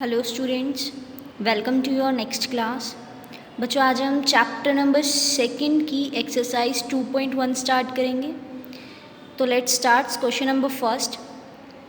Hello students, welcome to your next class. बच्चों, आज हम चैप्टर नंबर 2 की एक्सरसाइज 2.1 स्टार्ट करेंगे। तो let's start. Question number first,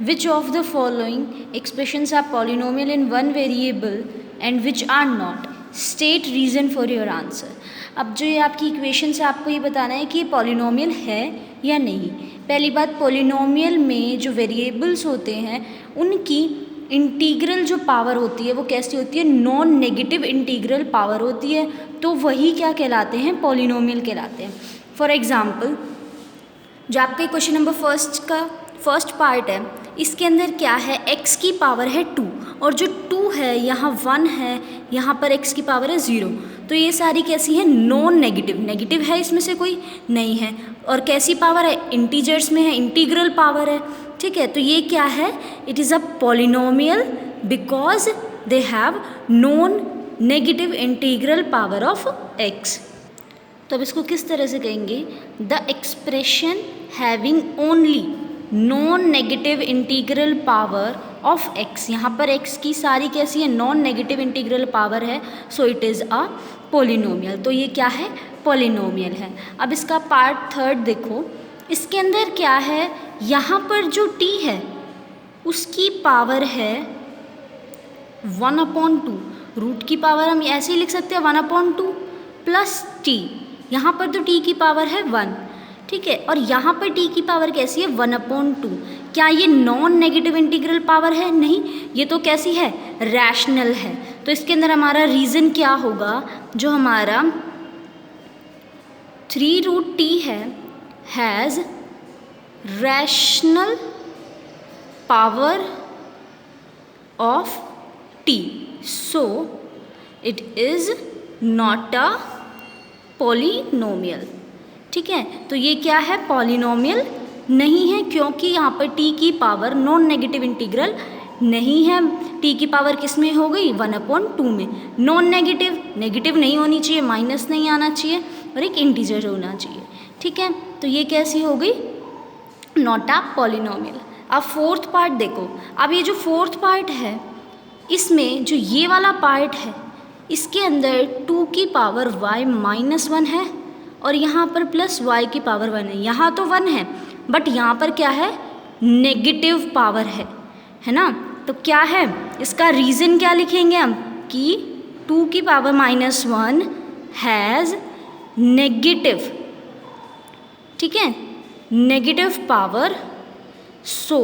which of the following expressions are polynomials in one variable and which are not, state reason for your answer. अब जो ये आपकी इक्वेशन से आपको ये बताना है कि ये पॉलिनोमियल है या नहीं। पहली बात, पॉलिनोमियल में जो वेरिएबल्स होते हैं उनकी इंटीग्रल जो पावर होती है वो कैसी होती है, नॉन नेगेटिव इंटीग्रल पावर होती है, तो वही क्या कहलाते हैं, पॉलिनोमियल कहलाते हैं। फॉर एग्जांपल, जो आपके क्वेश्चन नंबर फर्स्ट का फर्स्ट पार्ट है, इसके अंदर क्या है, x की पावर है 2 और जो 2 है यहाँ 1 है, यहाँ पर x की पावर है 0। तो ये सारी कैसी है, नॉन नेगेटिव। नेगेटिव है इसमें से कोई नहीं है। और कैसी पावर है, इंटीजर्स में है, इंटीग्रल पावर है। ठीक है, तो ये क्या है, it is a polynomial because they have non negative integral power of x। तो अब इसको किस तरह से कहेंगे, the expression having only non negative integral power of x। यहाँ पर x की सारी कैसी है, नॉन नेगेटिव इंटीग्रल पावर है, so it is a polynomial. तो ये क्या है, पॉलिनोमियल है। अब इसका पार्ट थर्ड देखो, इसके अंदर क्या है, यहाँ पर जो t है उसकी पावर है 1/2। रूट की पावर हम ऐसे ही लिख सकते हैं 1/2 प्लस t। यहाँ पर तो t की पावर है 1, ठीक है, और यहाँ पर t की पावर कैसी है, 1/2। क्या ये नॉन नेगेटिव इंटीग्रल पावर है? नहीं, ये तो कैसी है, रैशनल है। तो इसके अंदर हमारा रीज़न क्या होगा, जो हमारा 3√t है has rational power of t, so it is not a polynomial। ठीक है, तो ये क्या है, पॉलिनोमियल नहीं है, क्योंकि यहाँ पर t की पावर नॉन नेगेटिव इंटीग्रल नहीं है। t की पावर किस में हो गई, 1/2 में। नॉन नेगेटिव, नेगेटिव नहीं होनी चाहिए, माइनस नहीं आना चाहिए, और एक इंटीजर होना चाहिए। ठीक है, तो ये कैसी हो गई, नॉट अ पॉलिनोमियल। अब फोर्थ पार्ट देखो। अब ये जो फोर्थ पार्ट है, इसमें जो ये वाला पार्ट है, इसके अंदर 2 की पावर y-1 है और यहाँ पर प्लस y की पावर 1 है। यहाँ तो 1 है, बट यहाँ पर क्या है, नेगेटिव पावर है ना। तो क्या है, इसका रीज़न क्या लिखेंगे हम, कि 2 की पावर -1 हैज़ नेगेटिव, ठीक है, negative power, so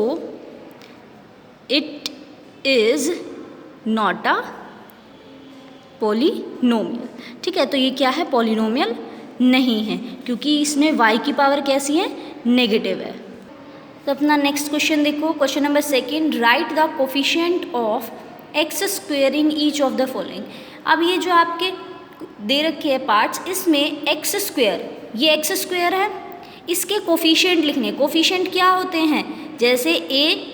it is not a polynomial. ठीक है, तो ये क्या है, पॉलिनोमियल नहीं है, क्योंकि इसमें y की पावर कैसी है, नेगेटिव है। तो अपना नेक्स्ट क्वेश्चन देखो, question number 2, right the coefficient of x squaring each of the following. अब ये जो आपके दे रखे हैं पार्ट्स, इसमें x स्क्वेयर, ये x स्क्वेयर है, इसके कोफिशिएंट लिखने। कोफिशिएंट क्या होते हैं, जैसे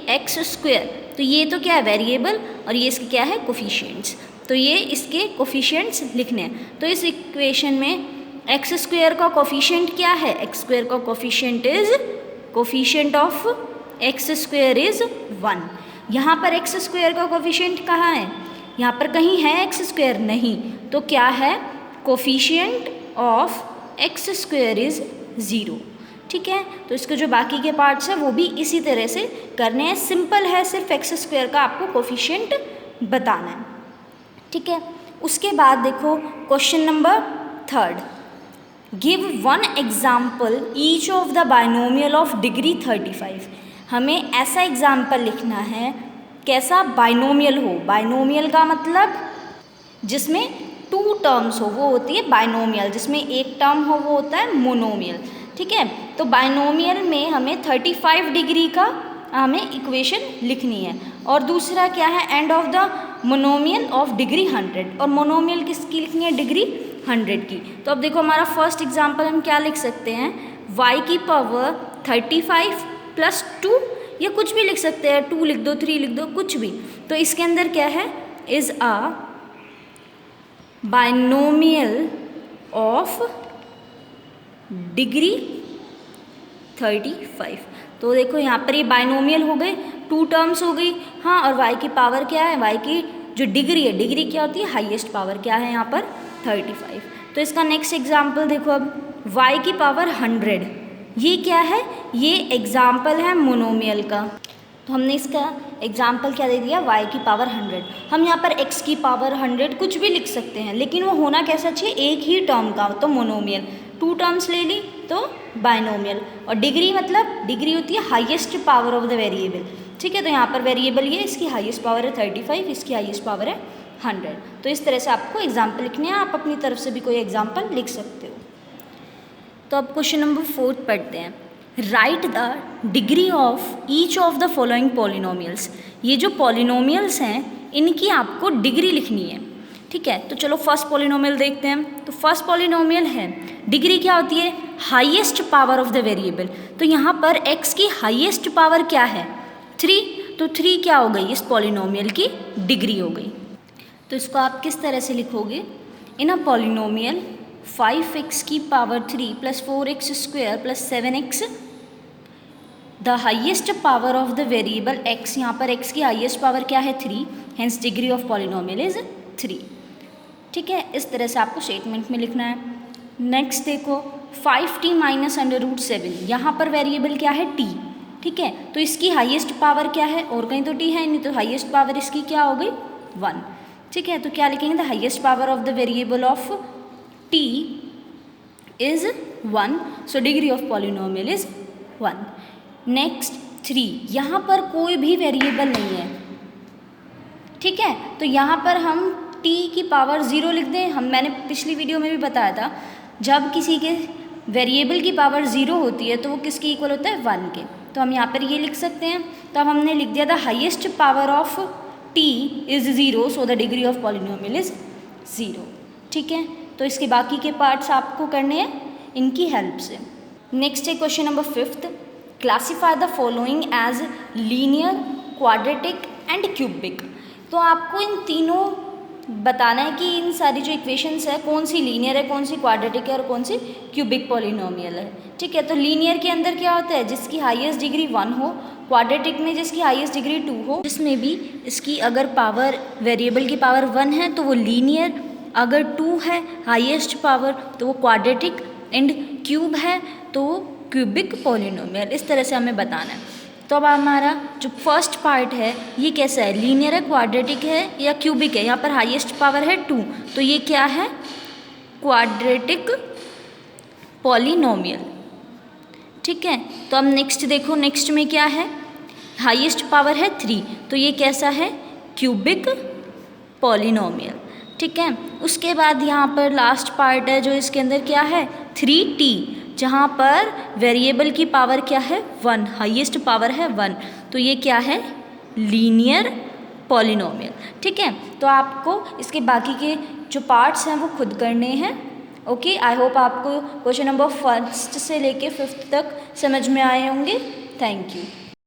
ax स्क्वेयर, तो ये तो क्या है, वेरिएबल, और ये इसके क्या है, कोफिशिएंट्स। तो ये इसके कोफिशिएंट्स लिखने हैं। तो इस इक्वेशन में एक्स स्क्वेयर का कोफिशिएंट क्या है, एक्स स्क्वेयर का coefficient is, coefficient of x square is 1। यहाँ पर एक्स स्क्वेयर का कोफिशिएंट कहाँ है, यहाँ पर कहीं है एक्स स्क्वेयर, नहीं, तो क्या है, coefficient of x square is 0। ठीक है, तो इसके जो बाकी के पार्ट्स हैं वो भी इसी तरह से करने हैं। सिंपल है, सिर्फ एक्स स्क्वेयर का आपको कोफिशिएंट बताना है। ठीक है, उसके बाद देखो question number 3, give 1 example each of the binomial of degree 35। हमें ऐसा एग्जाम्पल लिखना है, कैसा, बाइनोमियल हो। बाइनोमियल का मतलब जिसमें 2 टर्म्स हो वो होती है बाइनोमियल, जिसमें एक टर्म हो वो होता है मोनोमियल। ठीक है, तो बाइनोमियल में हमें 35 डिग्री का हमें इक्वेशन लिखनी है, और दूसरा क्या है, end of the monomial of degree 100, और मोनोमियल किसकी लिखनी है, डिग्री 100 की। तो अब देखो हमारा फर्स्ट एग्जांपल हम क्या लिख सकते हैं, y की पावर 35 प्लस 2, या कुछ भी लिख सकते हैं, 2 लिख दो, 3 लिख दो, कुछ भी। तो इसके अंदर क्या है, is a binomial of degree 35। तो देखो यहाँ पर ये बाइनोमियल हो गए, 2 टर्म्स हो गई, हाँ, और y की पावर क्या है, y की जो डिग्री है, डिग्री क्या होती है, हाईएस्ट पावर क्या है यहाँ पर 35। तो इसका नेक्स्ट एग्जाम्पल देखो अब, y की पावर 100, ये क्या है, ये एग्जाम्पल है मोनोमियल का। तो हमने इसका एग्जाम्पल क्या दे दिया, y की पावर 100। हम यहाँ पर x की पावर 100 कुछ भी लिख सकते हैं, लेकिन वो होना कैसा चाहिए, एक ही टर्म का, तो मोनोमियल। 2 टर्म्स ले ली तो बाइनोमियल। और डिग्री मतलब डिग्री होती है highest power of the variable, ठीक है। तो यहाँ पर वेरिएबल ये, इसकी हाईएस्ट पावर है 35, इसकी हाईएस्ट पावर है 100। तो इस तरह से आपको एग्जाम्पल लिखने हैं, आप अपनी तरफ से भी कोई एग्जाम्पल लिख सकते हो। तो अब क्वेश्चन नंबर 4 पढ़ते हैं। Right the degree of each of the following polynomials. ये जो पॉलिनोमियल्स हैं इनकी आपको डिग्री लिखनी है, ठीक है। तो चलो फर्स्ट पॉलिनोमियल देखते हैं। तो फर्स्ट पॉलिनोमियल है, डिग्री क्या होती है, highest power of the variable. तो यहाँ पर x की हाईएस्ट पावर क्या है, 3, तो 3 क्या हो गई, इस पॉलिनोमियल की डिग्री हो गई। तो इसको आप किस तरह से लिखोगे, इन अ पॉलिनोमियल 5x की power 3 plus 4x square plus 7x, the highest power of the variable x, यहाँ पर x की हाइएस्ट पावर क्या है 3, hence degree of polynomial is 3, ठीक है। इस तरह से आपको स्टेटमेंट में लिखना है। नेक्स्ट देखो 5t माइनस √7, यहाँ पर वेरिएबल क्या है t, ठीक है। तो इसकी हाईएस्ट पावर क्या है, और कहीं तो t है नहीं, तो हाईएस्ट पावर इसकी क्या हो गई 1, ठीक है। तो क्या लिखेंगे, the highest power of the variable of t is 1, so degree of polynomial is 1. Next 3, यहाँ पर कोई भी वेरिएबल नहीं है, ठीक है। तो यहाँ पर हम t की पावर 0 लिख दें। मैंने पिछली वीडियो में भी बताया था, जब किसी के वेरिएबल की पावर 0 होती है तो वो किसके इक्वल होता है, 1 के। तो हम यहाँ पर ये लिख सकते हैं। तो अब हमने लिख दिया, the highest power of t is 0, so the degree of polynomial is 0, ठीक है। तो इसके बाकी के पार्ट्स आपको करने हैं इनकी हेल्प से। नेक्स्ट है question number 5, classify the following as linear, quadratic and cubic. तो आपको इन तीनों बताना है कि इन सारी जो इक्वेशंस है कौन सी लीनियर है, कौन सी क्वाड्रेटिक है और कौन सी क्यूबिक पॉलिनोमियल है, ठीक है। तो लीनियर के अंदर क्या होता है, जिसकी हाईएस्ट डिग्री 1 हो, क्वाड्रेटिक में जिसकी हाईएस्ट डिग्री 2 हो, जिसमें भी इसकी अगर पावर, वेरिएबल की पावर 1 है तो वो लीनियर, अगर 2 है हाईएस्ट पावर तो वो क्वाड्रेटिक, एंड क्यूब है तो क्यूबिक पॉलिनोमियल। इस तरह से हमें बताना है। तो अब हमारा जो फर्स्ट पार्ट है ये कैसा है, लीनियर है, क्वाड्रेटिक है या क्यूबिक है। यहाँ पर हाईएस्ट पावर है 2, तो ये क्या है, क्वाड्रेटिक पॉलिनोमियल, ठीक है। तो अब नेक्स्ट देखो, नेक्स्ट में क्या है, हाईएस्ट पावर है 3, तो ये कैसा है, क्यूबिक पॉलिनोमियल, ठीक है। उसके बाद यहाँ पर लास्ट पार्ट है जो इसके अंदर क्या है, 3t, जहाँ पर वेरिएबल की पावर क्या है 1, हाईएस्ट पावर है 1, तो ये क्या है, लीनियर पॉलिनोमियल, ठीक है। तो आपको इसके बाकी के जो पार्ट्स हैं वो खुद करने हैं। ओके, आई होप आपको क्वेश्चन नंबर 1 से लेके 5 तक समझ में आए होंगे। Thank you.